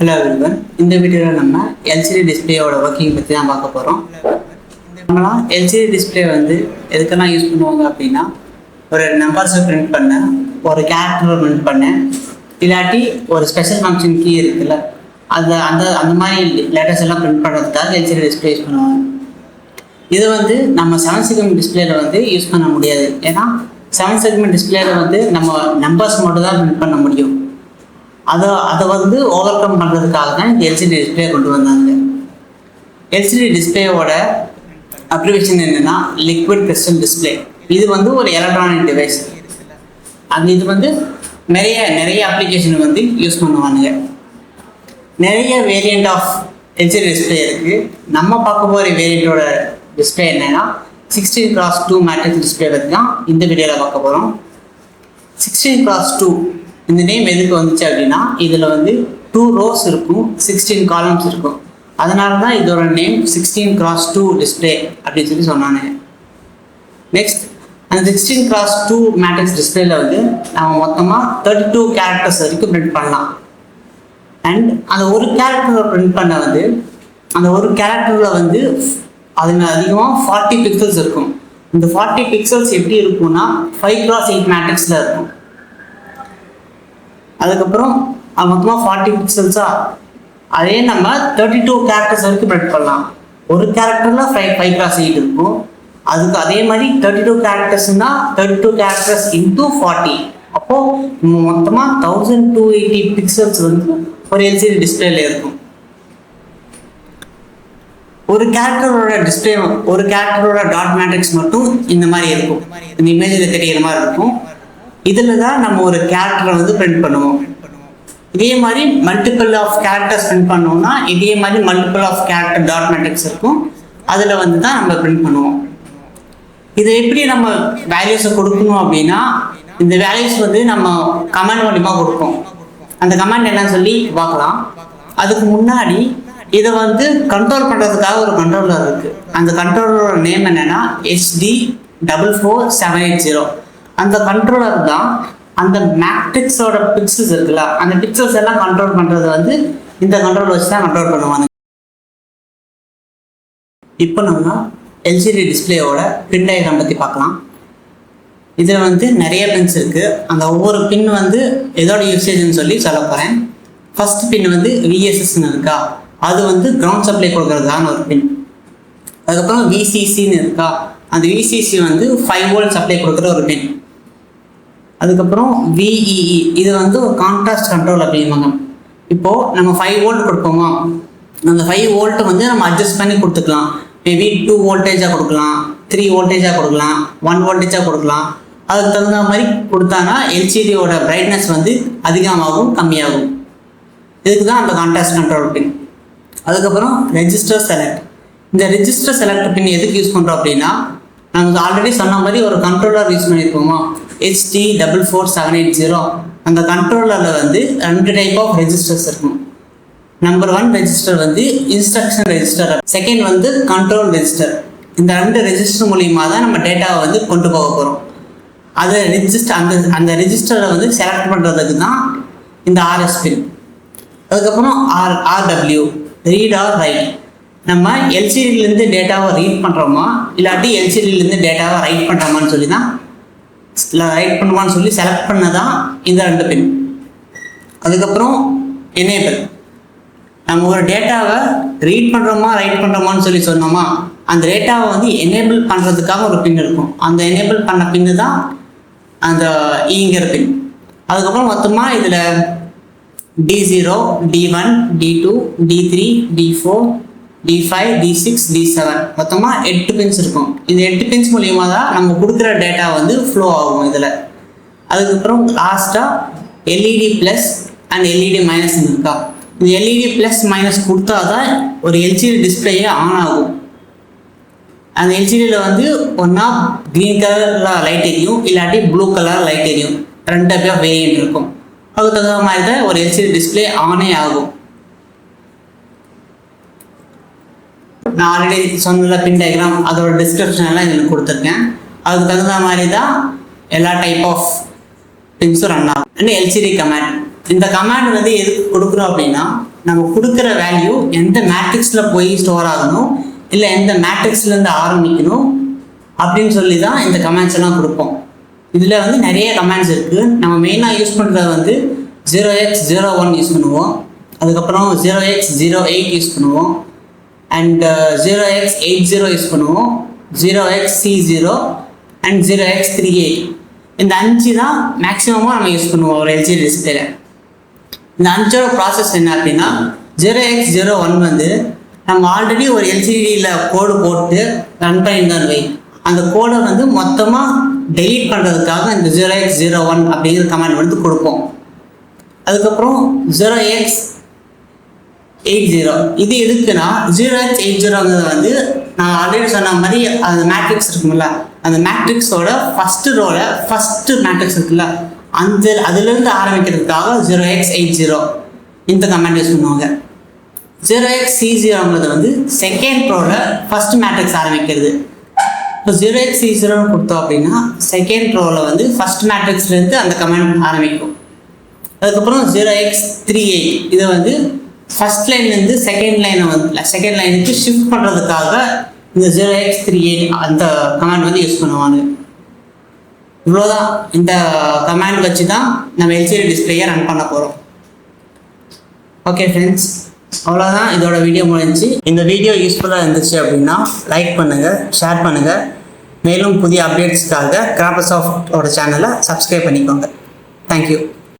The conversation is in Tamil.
Hello everyone. இந்த வீடியோல நம்ம LCD டிஸ்ப்ளேயோட வர்க்கிங் பத்தி தான் பார்க்க போறோம். நம்மலாம் LCD டிஸ்ப்ளே வந்து எதுக்கெல்லாம் யூஸ் பண்ணுவாங்க அப்படின்னா ஒரு நம்பர்ஸை பிரிண்ட் பண்ண, ஒரு கேரக்டரை பிரிண்ட் பண்ண, இல்லாட்டி ஒரு ஸ்பெஷல் ஃபங்க்ஷன் கீ இருக்குல்ல அந்த அந்த அந்த மாதிரி லெட்டர்ஸ் எல்லாம் பிரிண்ட் பண்ணுறதுக்காக LCD டிஸ்ப்ளே யூஸ் பண்ணுவாங்க. இது வந்து நம்ம 7 செக்மெண்ட் டிஸ்பிளேல வந்து யூஸ் பண்ண முடியாது. ஏன்னா 7 செக்மெண்ட் டிஸ்பிளேல வந்து நம்ம நம்பர்ஸ் மட்டும் தான் பிரிண்ட் பண்ண முடியும். அதை வந்து ஓவர் கம் பண்ணுறதுக்காக தான் இந்த LCD டிஸ்பிளே கொண்டு வந்தாங்க. LCD டிஸ்பிளேயோட அப்ளிகேஷன் என்னென்னா லிக்விட் கிறிஸ்டல் டிஸ்பிளே. இது வந்து ஒரு எலக்ட்ரானிக் டிவைஸ். இது வந்து நிறைய அப்ளிகேஷன் வந்து யூஸ் பண்ணுவானுங்க. நிறைய வேரியண்ட் ஆஃப் LCD டிஸ்பிளே இருக்குது. நம்ம பார்க்க போகிற வேரியண்ட்டோட டிஸ்பிளே என்னன்னா 16x2 மேட்ரிக்ஸ் டிஸ்பிளே பற்றி தான் இந்த வீடியோவில் பார்க்க போகிறோம். 16x2 இந்த நேம் எதுக்கு வந்துச்சு அப்படின்னா இதில் வந்து 2 rows இருக்கும், 16 columns இருக்கும். அதனால தான் இதோட நேம் 16x2 டிஸ்பிளே அப்படின்னு சொல்லி சொன்னாங்க. நெக்ஸ்ட் அந்த 16x2 மேட்ரிக்ஸ் டிஸ்பிளேல வந்து நம்ம மொத்தமாக 32 கேரக்டர்ஸ் வரைக்கும் பிரிண்ட் பண்ணலாம். அண்ட் அந்த ஒரு கேரக்டரை பிரிண்ட் பண்ண வந்து அந்த ஒரு கேரக்டரில் வந்து அது அதிகமாக 40 பிக்சல்ஸ் இருக்கும். இந்த 40 பிக்சல்ஸ் எப்படி இருக்கும்னா 5x8 மேட்ரிக்ஸில் இருக்கும். அதுக்கப்புறம் மொத்தமாக 40 பிக்சல்ஸா அதே நம்ம 32 கேரக்டர்ஸ் வரைக்கும் பிரிண்ட் பண்ணலாம். ஒரு கேரக்டரில் 5x8 இருக்கும். அதுக்கு அதே மாதிரி 32 கேரக்டர்ஸ்னா 32 கேரக்டர்ஸ் இன்டூ 40. அப்போது மொத்தமாக 1280 பிக்சல்ஸ் வந்து ஒரு LCD டிஸ்பிளேல இருக்கும். ஒரு கேரக்டரோட டாட் மேட்ரிக்ஸ் மட்டும் இந்த மாதிரி இருக்கும். இந்த இமேஜில் தெரிகிற மாதிரி இருக்கும். இதில் தான் நம்ம ஒரு கேரக்டரை வந்து பிரிண்ட் பண்ணுவோம். இதே மாதிரி மல்டிபிள் ஆஃப் கேரக்டர்ஸ் பிரிண்ட் பண்ணோம்னா இதே மாதிரி multiple of character dot matrix இருக்கும். அதில் வந்து தான் நம்ம பிரிண்ட் பண்ணுவோம். இதை எப்படி நம்ம வேல்யூஸை கொடுக்கணும் அப்படின்னா இந்த வேல்யூஸ் வந்து நம்ம கமெண்ட் மூலிமா கொடுப்போம். அந்த கமெண்ட் என்னன்னு சொல்லி பார்க்கலாம். அதுக்கு முன்னாடி இதை வந்து கண்ட்ரோல் பண்ணுறதுக்காக ஒரு கண்ட்ரோலர் இருக்குது. அந்த கண்ட்ரோலரோட நேம் என்னென்னா HD44780. அந்த கண்ட்ரோலர் தான் அந்த மேட்ரிக்ஸோட பிக்சல்ஸ் இருக்குல்ல அந்த பிக்சல்ஸ் எல்லாம் கண்ட்ரோல் பண்ணுறது வந்து இந்த கண்ட்ரோல் வச்சு தான் கண்ட்ரோல் பண்ணுவாங்க. இப்போ நம்ம LCD டிஸ்பிளேயோட பின் டயக்ராம் பற்றி பார்க்கலாம். இதில் வந்து நிறைய பின்ஸ் இருக்குது. அந்த ஒவ்வொரு பின் வந்து எதோட யூசேஜ்னு சொல்லி சொல்ல போகிறேன். ஃபர்ஸ்ட் பின் வந்து VSSன்னு இருக்கா, அது வந்து கிரவுண்ட் சப்ளை கொடுக்கறதுக்கான ஒரு பின். அதுக்கப்புறம் VCCன்னு இருக்கா, அந்த VCC வந்து 5 volt சப்ளை கொடுக்குற ஒரு பின். அதுக்கப்புறம் VEE இது வந்து ஒரு கான்ட்ராஸ்ட் கண்ட்ரோல் அப்படிம்பாங்க. இப்போது நம்ம 5 volt கொடுப்போமா, அந்த 5 volt வந்து நம்ம அட்ஜஸ்ட் பண்ணி கொடுத்துக்கலாம். மேபி 2 voltageாக கொடுக்கலாம், 3 voltageாக கொடுக்கலாம், 1 voltageாக கொடுக்கலாம். அதுக்கு தகுந்த மாதிரி கொடுத்தாங்கன்னா LCDயோட பிரைட்னஸ் வந்து அதிகமாகும் கம்மியாகும். இதுக்கு தான் அந்த கான்ட்ராஸ்ட் கண்ட்ரோல் பின். அதுக்கப்புறம் ரெஜிஸ்டர் செலக்ட். இந்த ரெஜிஸ்டர் செலக்ட் பின் எதுக்கு யூஸ் பண்ணுறோம் அப்படின்னா நம்ம ஆல்ரெடி சொன்ன மாதிரி ஒரு கண்ட்ரோலர் யூஸ் பண்ணியிருப்போமா HD44780. அந்த கண்ட்ரோலரில் வந்து 2 டைப் ஆஃப் ரெஜிஸ்டர்ஸ் இருக்கும். நம்பர் 1 ரெஜிஸ்டர் வந்து இன்ஸ்ட்ரக்ஷன் ரெஜிஸ்டர், செகண்ட் வந்து கண்ட்ரோல் ரெஜிஸ்டர். இந்த 2 ரெஜிஸ்டர் மூலியமாக தான் நம்ம டேட்டாவை வந்து கொண்டு போக போகிறோம். அதை அந்த ரெஜிஸ்டரை வந்து செலக்ட் பண்ணுறதுக்கு தான் இந்த RS பின். அதுக்கப்புறம் RW ரீட் ஆர் ரைட். நம்ம LCDலேருந்து டேட்டாவை ரீட் பண்ணுறோமா இல்லாட்டி LCDலேருந்து டேட்டாவை ரைட் பண்ணுறோமான்னு சொல்லி தான் செலக்ட் பண்ண தான் இந்த 2 பின். அதுக்கப்புறம் எனேபிள். நம்ம ஒரு டேட்டாவை ரீட் பண்ணுறோமா ரைட் பண்ணுறோமான்னு சொல்லி சொன்னோமா அந்த டேட்டாவை வந்து எனேபிள் பண்ணுறதுக்காக ஒரு பின் இருக்கும். அந்த எனேபிள் பண்ண பின்னு தான் அந்த ஈங்கிற பின். அதுக்கப்புறம் மொத்தமாக இதில் D0, D1, D2, D3, D4, D5, D6, D7 மொத்தமாக 8 பின்ஸ் இருக்கும். இந்த 8 பின்ஸ் மூலியமாக தான் நம்ம கொடுக்குற டேட்டா வந்து ஃப்ளோ ஆகும் இதில். அதுக்கப்புறம் லாஸ்ட்டாக LED plus and LED minus இருக்கா. இந்த LED ப்ளஸ் மைனஸ் கொடுத்தா தான் ஒரு LCD டிஸ்பிளேயே ஆன் ஆகும். அந்த LCDயில் வந்து ஒன்றா க்ரீன் கலரில் லைட் எரியும் இல்லாட்டி ப்ளூ கலர் லைட் எரியும். 2 டைப் ஆஃப் வேரியன்ட் இருக்கும். அதுக்கு தகுந்த மாதிரி தான் ஒரு LCD டிஸ்பிளே ஆனே ஆகும். நான் ஆல்ரெடி சொன்னல பின் டயக்ராம் அதோட டிஸ்கிரிப்ஷன் எல்லாம் இதில் கொடுத்துருக்கேன். அதுக்கு தகுந்த மாதிரி தான் எல்லா டைப் ஆஃப் பின்ஸும் ரன் ஆகும். LCD command. இந்த கமாண்ட் வந்து எதுக்கு கொடுக்குறோம் அப்படின்னா நம்ம கொடுக்குற வேல்யூ எந்த மேட்ரிக்ஸில் போய் ஸ்டோர் ஆகணும், இல்லை எந்த மேட்ரிக்ஸ்லேருந்து ஆரம்பிக்கணும் அப்படின்னு சொல்லி தான் இந்த கமெண்ட்ஸ் எல்லாம் கொடுப்போம். இதில் வந்து நிறைய கமெண்ட்ஸ் இருக்குது. நம்ம மெயினாக யூஸ் பண்ணுறது வந்து 0x01 யூஸ் பண்ணுவோம், அதுக்கப்புறம் 0x08 யூஸ் பண்ணுவோம், அண்ட் 0x80 யூஸ் பண்ணுவோம், 0xC0 அண்ட் 0x38. இந்த 5 தான் மேக்ஸிமமாக நம்ம யூஸ் பண்ணுவோம் ஒரு எல்சிடி டிஸ்பிளேல. இந்த 5ஓட ப்ராசஸ் என்ன அப்படின்னா, 0x01 வந்து நம்ம ஆல்ரெடி ஒரு எல்சிடியில் கோடு போட்டு ரன் பண்ணியிருந்தோம் வை, அந்த கோடை வந்து மொத்தமாக டெலீட் பண்ணுறதுக்காக இந்த 0x01 அப்படிங்கிற கமெண்ட் வந்து கொடுப்போம். அதுக்கப்புறம் 0x80 இது எதுக்குன்னா, 0x80ங்கிறது வந்து நான் ஆல்ரெடி சொன்ன மாதிரி அந்த மேட்ரிக்ஸ் இருக்குல்ல, அந்த மேட்ரிக்ஸோட ஃபஸ்ட்டு ரோல ஃபஸ்ட்டு மேட்ரிக்ஸ் இருக்குல்ல, அதுலேருந்து ஆரம்பிக்கிறதுக்காக 0x80 இந்த கமெண்ட் யூஸ் பண்ணுவாங்க. 0xC0ங்கிறது வந்து செகண்ட் ரோல ஃபஸ்ட் மேட்ரிக்ஸ் ஆரம்பிக்கிறது. இப்போ 0xC0 கொடுத்தோம் அப்படின்னா செகண்ட் ரோல வந்து ஃபஸ்ட் மேட்ரிக்ஸ்லேருந்து அந்த கமெண்ட் ஆரம்பிக்கும். அதுக்கப்புறம் 0x38 இதை வந்து ஃபஸ்ட் லைன்லேருந்து செகண்ட் லைனுக்கு ஷிஃப்ட் பண்ணுறதுக்காக இந்த 0x38 அந்த கமாண்ட் வந்து யூஸ் பண்ணுவாங்க. இவ்வளோதான். இந்த கமாண்ட் வச்சு தான் நம்ம எல்சிடி டிஸ்பிளேயை ரன் பண்ண போகிறோம். ஓகே ஃப்ரெண்ட்ஸ், அவ்வளோதான், இதோட வீடியோ முடிஞ்சிச்சு. இந்த வீடியோ யூஸ்ஃபுல்லாக இருந்துச்சு அப்படின்னா லைக் பண்ணுங்கள், ஷேர் பண்ணுங்கள். மேலும் புதிய அப்டேட்ஸ்க்காக கிராபசாஃப்டோட சேனலை சப்ஸ்கிரைப் பண்ணிக்கோங்க. தேங்க்யூ.